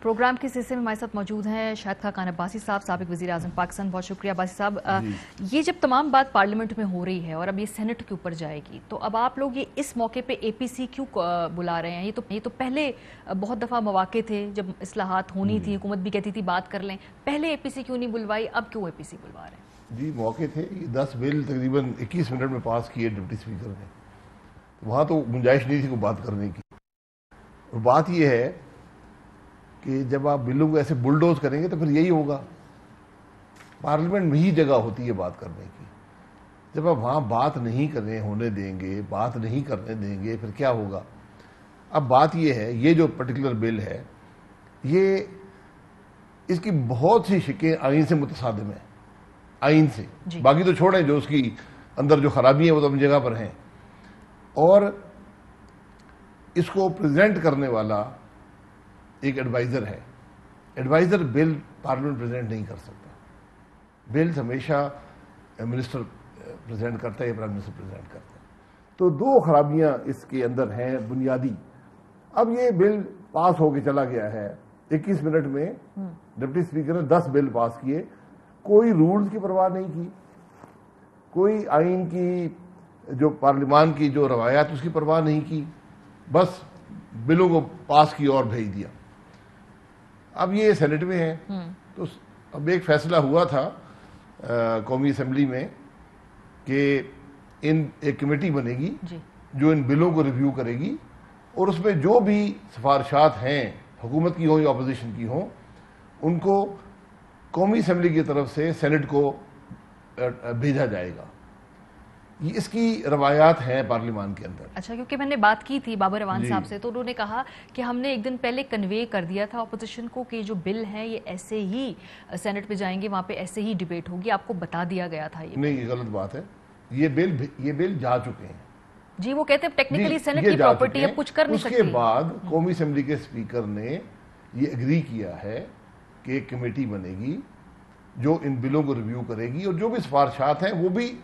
Programme کے سلسلے میں ہمارے ساتھ موجود ہیں شاہد خاقان عباسی صاحب، سابق وزیر اعظم پاکستان. بہت شکریہ عباسی صاحب. یہ جب تمام بات پارلیمنٹ میں ہو رہی ہے اور اب یہ سینٹ کے اوپر جائے گی، تو اب آپ لوگ یہ اس موقع پہ اے پی سی کیوں بلا رہے ہیں؟ یہ تو پہلے بہت دفعہ مواقع تھے جب اصلاحات ہونی تھی، حکومت بھی کہتی تھی بات کر لیں، پہلے اے پی سی کیوں نہیں بلوائی، اب کیوں اے پی سی بلوا رہے ہیں؟ جی موقع تھے. 10 بل تقریباً 21 منٹ میں پاس کیے ڈپٹی اسپیکر نے. وہاں تو گنجائش نہیں تھی کوئی بات کرنے کی. اور بات یہ ہے کہ جب آپ بلوں کو ایسے بلڈوز کریں گے تو پھر یہی ہوگا. پارلیمنٹ میں ہی جگہ ہوتی ہے بات کرنے کی. جب آپ وہاں بات نہیں کرنے ہونے دیں گے، بات نہیں کرنے دیں گے، پھر کیا ہوگا؟ اب بات یہ ہے، یہ جو پرٹیکولر بل ہے، یہ اس کی بہت سی شکیں آئین سے متصادم ہیں. آئین سے باقی تو چھوڑیں، جو اس کی اندر جو خرابی ہیں وہ تو اپنی جگہ پر ہیں. اور اس کو پریزنٹ کرنے والا ایک ایڈوائزر ہے. ایڈوائزر بل پارلیمنٹ پریزنٹ نہیں کر سکتا. بلز ہمیشہ منسٹر پریزنٹ کرتا ہے یا پرائم منسٹر پریزنٹ کرتا ہے. تو 2 خرابیاں اس کے اندر ہیں بنیادی. اب یہ بل پاس ہو کے چلا گیا ہے 21 منٹ میں. ڈپٹی اسپیکر نے 10 بل پاس کیے. کوئی رولز کی پرواہ نہیں کی، کوئی آئین کی جو پارلیمان کی جو روایات اس کی پرواہ نہیں کی، بس بلوں کو پاس کیا اور بھیج دیا. اب یہ سینٹ میں ہے. تو اب ایک فیصلہ ہوا تھا قومی اسمبلی میں کہ ایک کمیٹی بنے گی جو ان بلوں کو ریویو کرے گی، اور اس میں جو بھی سفارشات ہیں، حکومت کی ہوں یا اپوزیشن کی ہوں، ان کو قومی اسمبلی کی طرف سے سینٹ کو بھیجا جائے گا. یہ اس کی روایات ہیں پارلیمان کے اندر. اچھا، کیونکہ میں نے بات کی تھی بابر اعوان صاحب سے، تو انہوں نے کہا کہ ہم نے ایک دن پہلے کنوے کر دیا تھا اپوزیشن کو کہ جو بل ہیں یہ ایسے ہی سینٹ پہ جائیں گے، وہاں پہ ایسے ہی ڈیبیٹ ہوگی. آپ کو بتا دیا گیا تھا. نہیں، یہ غلط بات ہے. یہ بل جا چکے ہیں. جی وہ کہتے ہیں ٹیکنیکلی سینٹ کی پراپرٹی اب کچھ کر نہیں سکتی. اس کے بعد قومی اسمبلی کے اسپیکر نے یہ اگری کیا ہے کہ ایک کمیٹی بنے گی جو ان بلوں کو ریویو کرے گی، اور جو بھی سفارشات ہیں وہ بھی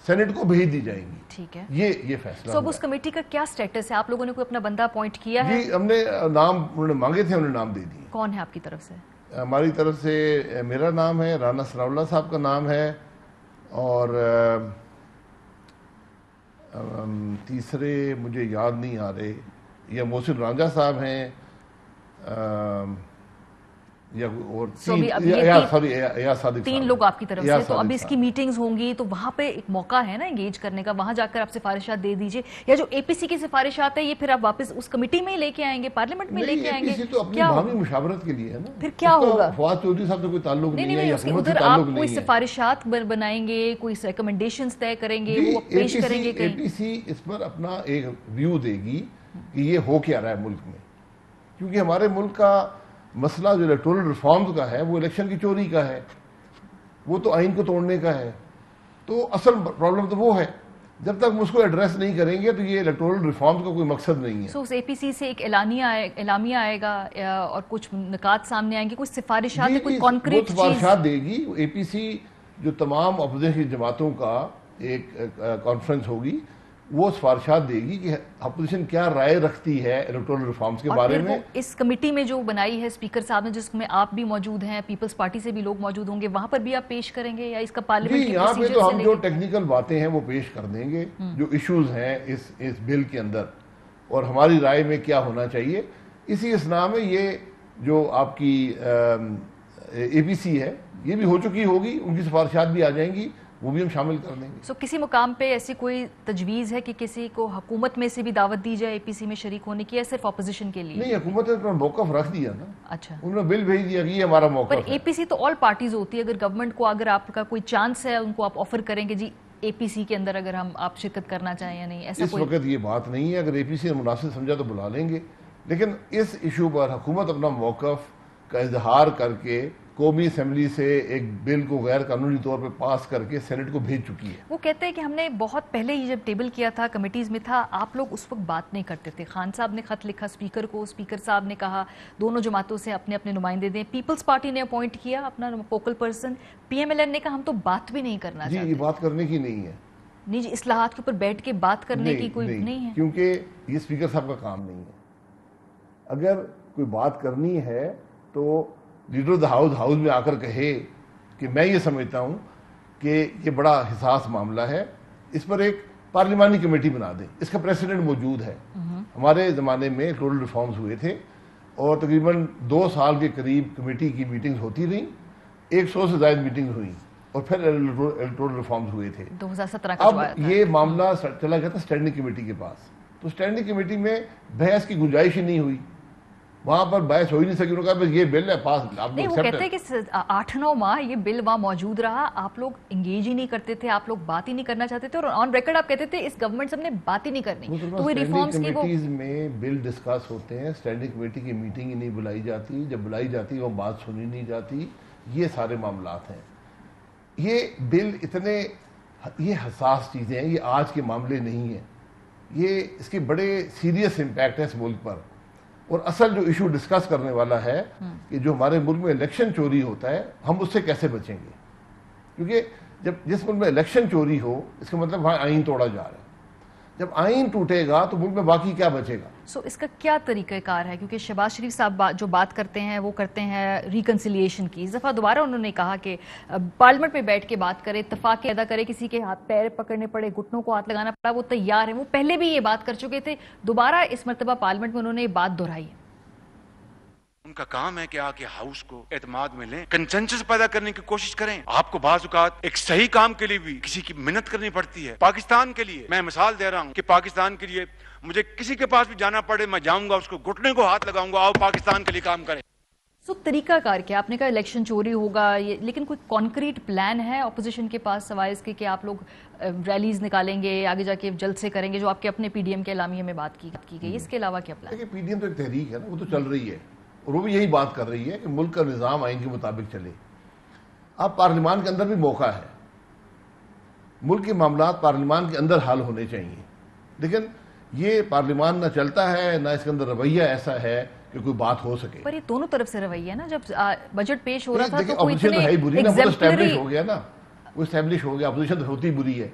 سینٹ کو بھیج دی جائیں گی. ٹھیک ہے، یہ فیصلہ. اب اس کمیٹی کا کیا سٹیٹس ہے؟ آپ لوگوں نے کوئی اپنا بندہ اپوائنٹ کیا ہے؟ جی ہم نے نام انہوں نے مانگے تھے، انہوں نے نام دے دیے. کون ہے آپ کی طرف سے؟ ہماری طرف سے میرا نام ہے، رانا ثناء اللہ صاحب کا نام ہے، اور تیسرے مجھے یاد نہیں آ رہے، یا محسن رانجھا صاحب ہیں، یا اور تین لوگ آپ کی طرف سے. تو اب اس کی میٹنگز ہوں گی تو وہاں پہ ایک موقع ہے نا انگیج کرنے کا، وہاں جا کر آپ سفارشات دے دیجئے. یا جو اے پی سی کی سفارشات ہے یہ پھر آپ واپس اس کمیٹی میں ہی لے کے آئیں گے، پارلیمنٹ میں لے کے آئیں گے؟ اے پی سی تو اپنی باہمی مشاورت کے لیے ہے نا. پھر کیا ہوگا؟ فواد چودھری صاحب سے کوئی تعلق نہیں ہے، نہیں، ادھر آپ کوئی سفارشات بنائیں گے، کوئی ریکمنڈیشنز طے کریں گے، وہ پیش کریں گے. اے پی سی اس پر اپنا ایک ویو دے گی کہ یہ ہو کیا رہا ہے ملک میں. کیونکہ ہمارے ملک کا مسئلہ جو الیکٹورل ریفارمز کا ہے وہ الیکشن کی چوری کا ہے، وہ تو آئین کو توڑنے کا ہے. تو اصل پرابلم تو وہ ہے. جب تک ہم اس کو ایڈریس نہیں کریں گے تو یہ الیکٹورل ریفارمز کا کوئی مقصد نہیں ہے. سو اس اے پی سی سے ایک اعلامیہ آئے گا اور کچھ نکات سامنے آئیں گے، کچھ سفارشات، کوئی کانکریٹ چیز سفارشات دے گی اے پی سی. جو تمام اپوزیشن جماعتوں کا ایک کانفرنس ہوگی، وہ سفارشات دے گی کہ اپوزیشن کیا رائے رکھتی ہے الیکٹورل ریفارمز کے بارے میں. اس کمیٹی میں جو بنائی ہے اسپیکر صاحب نے، جس میں آپ بھی موجود ہیں، پیپلز پارٹی سے بھی لوگ موجود ہوں گے، وہاں پر بھی آپ پیش کریں گے یا اس کا پارلیمنٹ کی یہاں پہ تو ہم جو ٹیکنیکل باتیں ہیں وہ پیش کر دیں گے، جو ایشوز ہیں اس بل کے اندر، اور ہماری رائے میں کیا ہونا چاہیے. اسی اسنا میں یہ جو آپ کی اے پی سی ہے یہ بھی ہو چکی ہوگی، ان کی سفارشات بھی آ جائیں گی، وہ بھی ہم شامل کر دیں گے. سو کسی مقام پہ ایسی کوئی تجویز ہے کہ کسی کو حکومت میں سے بھی دعوت دی جائے اے پی سی میں شریک ہونے کی، یا صرف اپوزیشن کے لیے؟ نہیں، حکومت نے اپنا موقف رکھ دیا نا. اچھا، انہوں نے بل بھیج دیا کہ یہ ہمارا موقف ہے. پر اے پی سی تو آل پارٹیز ہوتی ہے. اگر گورنمنٹ کو اگر آپ کا کوئی چانس ہے، ان کو آپ آفر کریں گے جی اے پی سی کے اندر اگر آپ شرکت کرنا چاہیں یا نہیں، ایسا اس وقت یہ بات نہیں ہے. اگر اے پی سی نے مناسب سمجھا تو بلا لیں گے، لیکن اس ایشو پر حکومت اپنا موقف کا اظہار کر کے قومی اسمبلی سے ایک بل کو غیر قانونی طور پہ پاس کر کے سینٹ کو بھیج چکی ہے. وہ کہتے ہیں کہ ہم نے بہت پہلے ہی جب ٹیبل کیا تھا، کمیٹیز میں تھا، آپ لوگ اس وقت بات نہیں کرتے تھے. خان صاحب نے خط لکھا اسپیکر کو، اسپیکر صاحب نے کہا دونوں جماعتوں سے اپنے اپنے نمائندے دیں. پیپلز پارٹی نے اپوائنٹ کیا اپنا focal person, P M L N نے کہا ہم تو بات بھی نہیں کرنا چاہتے. جی یہ بات کرنے کی نہیں ہے. نہیں جی، اصلاحات کے اوپر بیٹھ کے بات کرنے کی کوئی نہیں ہے، کیونکہ یہ اسپیکر صاحب کا کام نہیں ہے. اگر کوئی بات کرنی ہے تو لیڈر آف دا ہاؤس میں آ کر کہے کہ میں یہ سمجھتا ہوں کہ یہ بڑا حساس معاملہ ہے, اس پر ایک پارلیمانی کمیٹی بنا دیں. اس کا پریسیڈنٹ موجود ہے. ہمارے زمانے میں ٹوٹل ریفارمز ہوئے تھے اور تقریباً 2 سال کے قریب کمیٹی کی میٹنگز ہوتی رہیں, 100 سے زائد میٹنگز ہوئیں اور پھر الیکٹورل ریفارمز ہوئے تھے. 2017 کا اب یہ معاملہ چلا گیا تھا اسٹینڈنگ کمیٹی کے پاس, تو اسٹینڈنگ کمیٹی میں بحث کی گنجائش ہی نہیں ہوئی, وہاں پر بحث ہو ہی نہیں سکی. انہوں نے کہا بس یہ بل ہے پاس. نہیں, وہ کہتے ہیں کہ 8-9 ماہ یہ بل وہاں موجود رہا, آپ لوگ انگیج ہی نہیں کرتے تھے, آپ لوگ بات ہی نہیں کرنا چاہتے تھے, اور آن ریکارڈ آپ کہتے تھے اس گورنمنٹ سے ہم نے بات ہی نہیں کرنی. تو وہ ریفارمز کی کمیٹیز میں بل ڈسکس ہوتے ہیں, اسٹینڈنگ کمیٹی کی میٹنگ ہی نہیں بلائی جاتی, جب بلائی جاتی وہ بات سنی نہیں جاتی. یہ سارے معاملات ہیں. یہ بل اتنے یہ حساس چیزیں ہیں, یہ آج کے معاملے نہیں ہیں, یہ اس کے بڑے سیریس امپیکٹ ہے اس ملک پر. اور اصل جو ایشو ڈسکس کرنے والا ہے کہ جو ہمارے ملک میں الیکشن چوری ہوتا ہے, ہم اس سے کیسے بچیں گے, کیونکہ جب جس ملک میں الیکشن چوری ہو اس کا مطلب وہاں آئین توڑا جا رہا ہے. جب آئین ٹوٹے گا تو ملک میں باقی کیا بچے گا؟ سو اس کا کیا طریقہ کار ہے؟ کیونکہ شہباز شریف صاحب جو بات کرتے ہیں وہ کرتے ہیں ریکنسیلیشن کی. اس دفعہ دوبارہ انہوں نے کہا کہ پارلیمنٹ میں بیٹھ کے بات کرے, اتفاق پیدا کرے, کسی کے ہاتھ پیر پکڑنے پڑے, گھٹنوں کو ہاتھ لگانا پڑا, وہ تیار ہیں. وہ پہلے بھی یہ بات کر چکے تھے, دوبارہ اس مرتبہ پارلیمنٹ میں انہوں نے یہ بات دہرائی ہے. ان کا کام ہے کہ آکے ہاؤس کو اعتماد میں لیں, کنسنسس پیدا کرنے کی کوشش کریں. آپ کو بعض اوقات ایک صحیح کام کے لیے بھی کسی کی محنت کرنی پڑتی ہے. پاکستان کے لیے میں مثال دے رہا ہوں کہ پاکستان کے لیے مجھے کسی کے پاس بھی جانا پڑے, میں جاؤں گا, اس کو گھٹنے کو ہاتھ لگاؤں گا, آؤ پاکستان کے لیے کام کریں. سو طریقہ کار کیا؟ آپ نے کہا الیکشن چوری ہوگا, لیکن کوئی کانکریٹ پلان ہے اپوزیشن کے پاس سوائے اس کے کہ آپ لوگ ریلیز نکالیں گے, آگے جا کے جلسے کریں گے, جو آپ کے اپنے پی ڈی ایم کے اعلامیے میں بات کی گئی, اس کے علاوہ کیا پلان؟ پی ڈی ایم تو ایک تحریک ہے نا, وہ تو چل رہی ہے, اور وہ بھی یہی بات کر رہی ہے کہ ملک کا نظام آئین کے مطابق چلے. اب پارلیمان کے اندر بھی موقع ہے, ملک کے معاملات پارلیمان کے اندر حل ہونے چاہیے, لیکن یہ پارلیمان نہ چلتا ہے نہ اس کے اندر رویہ ایسا ہے کہ کوئی بات ہو سکے. پر یہ دونوں طرف سے رویہ ہے نا, جب بجٹ پیش ہو رہا تھا تو کوئی اتنے ایگزیمپلری ہو گیا نا, وہ اسٹیبلش ہو گیا, اپوزیشن تو ہوتی بری ہے.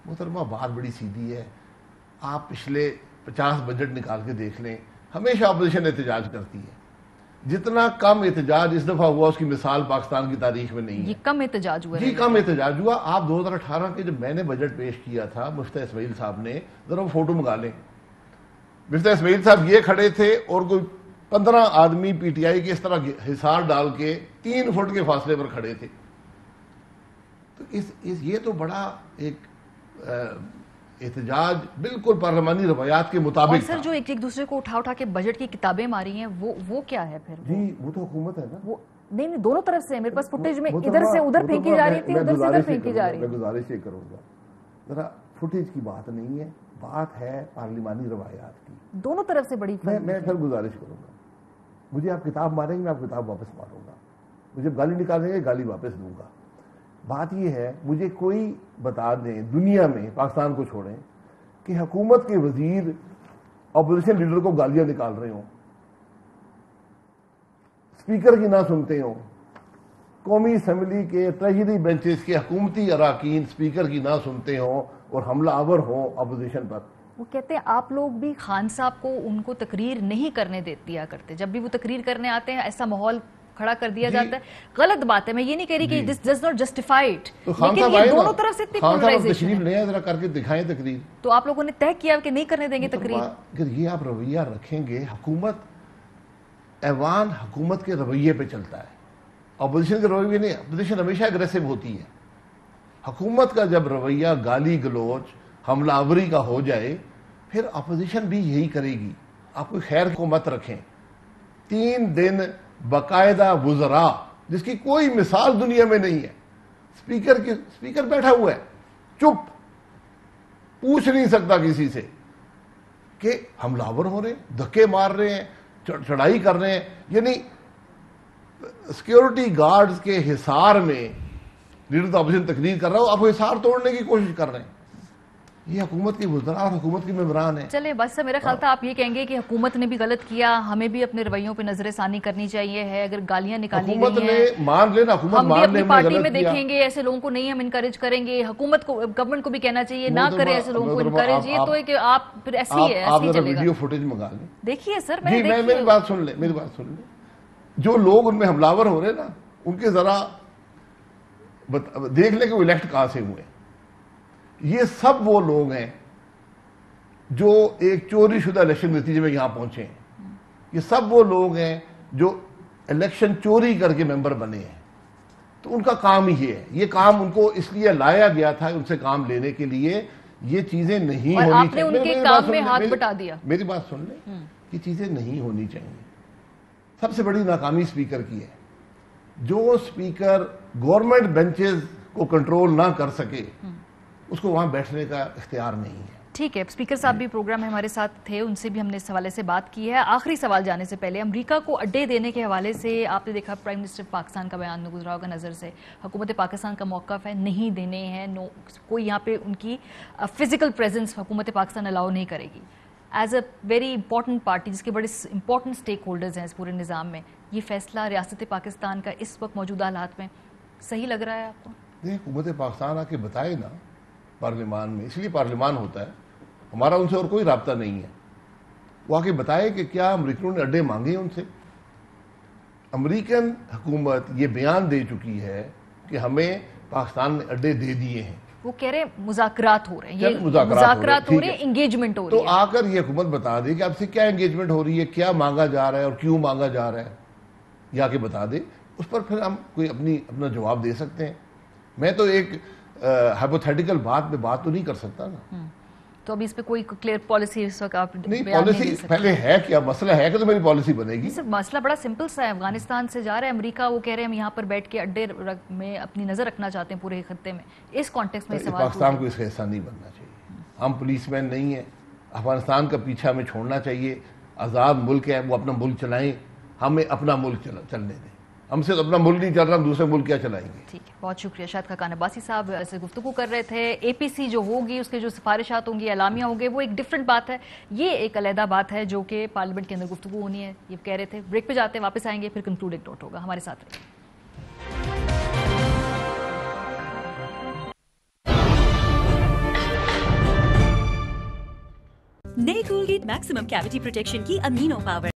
محترمہ بات بڑی سیدھی ہے, آپ پچھلے 50 بجٹ نکال کے دیکھ لیں, ہمیشہ اپوزیشن احتجاج کرتی ہے. جتنا کم احتجاج اس دفعہ ہوا اس کی مثال پاکستان کی تاریخ میں نہیں ہے. یہ کم احتجاج ہوا, جی کم احتجاج ہوا. آپ 2018 کے جب میں نے بجٹ پیش کیا تھا مفتیٰ اسماعیل صاحب نے, ذرا وہ فوٹو منگا لیں. مفتیٰ اسماعیل صاحب یہ کھڑے تھے اور کوئی 15 آدمی پی ٹی آئی کے اس طرح حصار ڈال کے 3 فٹ کے فاصلے پر کھڑے تھے. تو یہ تو بڑا ایک احتجاج بالکل پارلیمانی روایات کے مطابق. اور سر جو ایک دوسرے کو اٹھا کے بجٹ کی کتابیں ماری ہیں, وہ کیا ہے پھر؟ جی وہ تو حکومت ہے نا. وہ نہیں دونوں طرف سے, میرے پاس فوٹیج میں ادھر سے ادھر پھینکی جا رہی تھی, ادھر سے ادھر پھینکی جا رہی. میں گزارش یہ کروں گا, ذرا فوٹیج کی بات نہیں ہے, بات ہے پارلیمانی روایات کی. دونوں طرف سے بڑی. میں پھر گزارش کروں گا, مجھے آپ کتاب ماریں گے, میں آپ کتاب واپس ماروں گا, مجھے گالی نکالیں گے, گالی واپس دوں گا. بات یہ ہے, مجھے کوئی بتا دیں دنیا میں, پاکستان کو چھوڑیں, کہ حکومت کے وزیر اپوزیشن لیڈر کو گالیاں نکال رہے ہوں, اسپیکر کی نہ سنتے ہوں, قومی اسمبلی کے ٹریجری بینچز کے حکومتی اراکین اسپیکر کی نہ سنتے ہوں اور حملہ آور ہوں اپوزیشن پر. وہ کہتے ہیں آپ لوگ بھی خان صاحب کو ان کو تقریر نہیں کرنے دیا کرتے, جب بھی وہ تقریر کرنے آتے ہیں ایسا ماحول کھڑا کر دیا جاتا ہے. غلط بات ہے, میں یہ نہیں کہہ رہی کہ this does not justify it, لیکن یہ دونوں طرف سے اتنی پولرائزیشن ہے. تشریف لے ذرا کر کے دکھائیں تقریر. تو آپ لوگوں نے طے کیا کہ نہیں کرنے دیں گے تقریر. اگر یہ آپ رویہ رکھیں گے, حکومت ایوان حکومت کے رویے پہ چلتا ہے, اپوزیشن کے رویے نہیں. اپوزیشن ہمیشہ اگریسو ہوتی ہے. حکومت کا جب رویہ گالی گلوچ حملہ آوری کا ہو جائے پھر اپوزیشن بھی یہی کرے گی. آپ کوئی خیر کو مت رکھیں. 3 دن باقاعدہ وزراء جس کی کوئی مثال دنیا میں نہیں ہے, اسپیکر بیٹھا ہوا ہے چپ, پوچھ نہیں سکتا کسی سے, کہ حملہ آور ہو رہے ہیں, دھکے مار رہے ہیں, چڑھائی کر رہے ہیں. یعنی سیکیورٹی گارڈز کے حصار میں لیڈر اپوزیشن تقریر کر رہا ہو, آپ حصار توڑنے کی کوشش کر رہے ہیں. یہ حکومت کے وزراء اور حکومت کے ممبران ہیں. چلے بس میرا خیال تھا آپ یہ کہیں گے کہ حکومت نے بھی غلط کیا, ہمیں بھی اپنے رویوں پہ نظر ثانی کرنی چاہیے ہے. اگر گالیاں نکالی حکومت گئی نے ہیں مان لینا, حکومت ہم بھی مان اپنی لے, پارٹی میں دیکھیں گے ایسے لوگوں کو نہیں ہم انکریج کریں گے. حکومت کو, گورنمنٹ کو بھی کہنا چاہیے نہ کرے ایسے لوگوں کو انکریج. یہ تو ہے کہ آپ پھر ایسی ہے, ایسی چلے گا. ویڈیو فوٹیج منگا لیں. دیکھیے سر, میری بات سن لیں, جو لوگ ان میں حملاور ہو رہے ہیں نا ان کے ذرا دیکھ لیں کہ وہ الیکٹ کہاں سے ہوئے. یہ سب وہ لوگ ہیں جو ایک چوری شدہ الیکشن نتیجے میں یہاں پہنچے ہیں. یہ سب وہ لوگ ہیں جو الیکشن چوری کر کے ممبر بنے ہیں. تو ان کا کام ہی یہ ہے. یہ کام ان کو اس لیے لایا گیا تھا ان سے کام لینے کے لیے. یہ چیزیں نہیں ہونی چاہیے. آپ نے ان کے کام میں ہاتھ بٹا دیا. میری بات سن لیں, یہ چیزیں نہیں ہونی چاہیے. سب سے بڑی ناکامی اسپیکر کی ہے. جو اسپیکر گورنمنٹ بینچز کو کنٹرول نہ کر سکے اس کو وہاں بیٹھنے کا اختیار نہیں ہے. ٹھیک ہے, اسپیکر صاحب بھی پروگرام میں ہمارے ساتھ تھے, ان سے بھی ہم نے اس حوالے سے بات کی ہے. آخری سوال جانے سے پہلے, امریکہ کو اڈے دینے کے حوالے سے آپ نے دیکھا پرائم منسٹر پاکستان کا بیان گزرا ہوگا نظر سے. حکومت پاکستان کا موقف ہے نہیں دینے ہیں, کوئی یہاں پہ ان کی فزیکل پریزنس حکومت پاکستان الاؤ نہیں کرے گی. As a very important party جس کے بڑے امپورٹنٹ اسٹیک ہولڈرز ہیں اس پورے نظام میں, یہ فیصلہ ریاست پاکستان کا اس وقت موجودہ حالات میں صحیح لگ رہا ہے آپ کو؟ نہیں, حکومت پاکستان آ کے بتائے نا پارلیمان میں, اس لیے پارلیمان ہوتا ہے, ہمارا ان سے اور کوئی رابطہ نہیں ہے. وہ آ کے بتائے کہ کیا امریکنوں نے اڈے مانگے ان سے. امریکن حکومت یہ بیان دے چکی ہے کہ ہمیں پاکستان نے اڈے دے دیے ہیں. وہ کہہ رہے مذاکرات ہو رہے ہیں, مذاکرات ہو رہے ہیں, انگیجمنٹ ہو رہی ہے. تو آ کر یہ حکومت بتا دے کہ آپ سے کیا انگیجمنٹ ہو رہی ہے, کیا مانگا جا رہا ہے اور کیوں مانگا جا رہا ہے, یہ آ کے بتا دے. اس پر پھر ہم کوئی اپنا جواب دے سکتے ہیں. میں تو ایک ہائپوتھیٹیکل بات پہ بات تو نہیں کر سکتا نا. تو ابھی اس پہ کوئی کلیئر پالیسی اس وقت آپ نہیں, پالیسی پہلے ہے کیا مسئلہ ہے کہ تو میری پالیسی بنے گی. مسئلہ بڑا سمپل سا ہے. افغانستان سے جا رہا ہے امریکہ, وہ کہہ رہے ہیں ہم یہاں پر بیٹھ کے اڈے میں اپنی نظر رکھنا چاہتے ہیں پورے خطے میں. اس کانٹیکس میں سوال پاکستان کو اس کا حصہ نہیں بننا چاہیے. ہم پولیس مین نہیں ہیں. افغانستان کا پیچھا ہمیں چھوڑنا چاہیے. آزاد ملک ہے, وہ اپنا ملک چلائیں, ہمیں اپنا ملک چلنے دیں. ہم سے اپنا ملک نہیں چل رہا, ہم دوسرے ملک کیا چلائیں گے. ٹھیک ہے, بہت شکریہ. شاہد خاقان عباسی صاحب سے گفتگو کر رہے تھے. اے پی سی جو ہوگی اس کے جو سفارشات ہوں گی, اعلامیہ ہوں گے, وہ ایک ڈفرنٹ بات ہے. یہ ایک علیحدہ بات ہے جو کہ پارلیمنٹ کے اندر گفتگو ہونی ہے, یہ کہہ رہے تھے. بریک پہ جاتے ہیں, واپس آئیں گے, پھر کنکلوڈنگ نوٹ ہوگا. ہمارے ساتھ رہیے. نئے کولگیٹ میکسیمم کیویٹی پروٹیکشن کی امینو پاور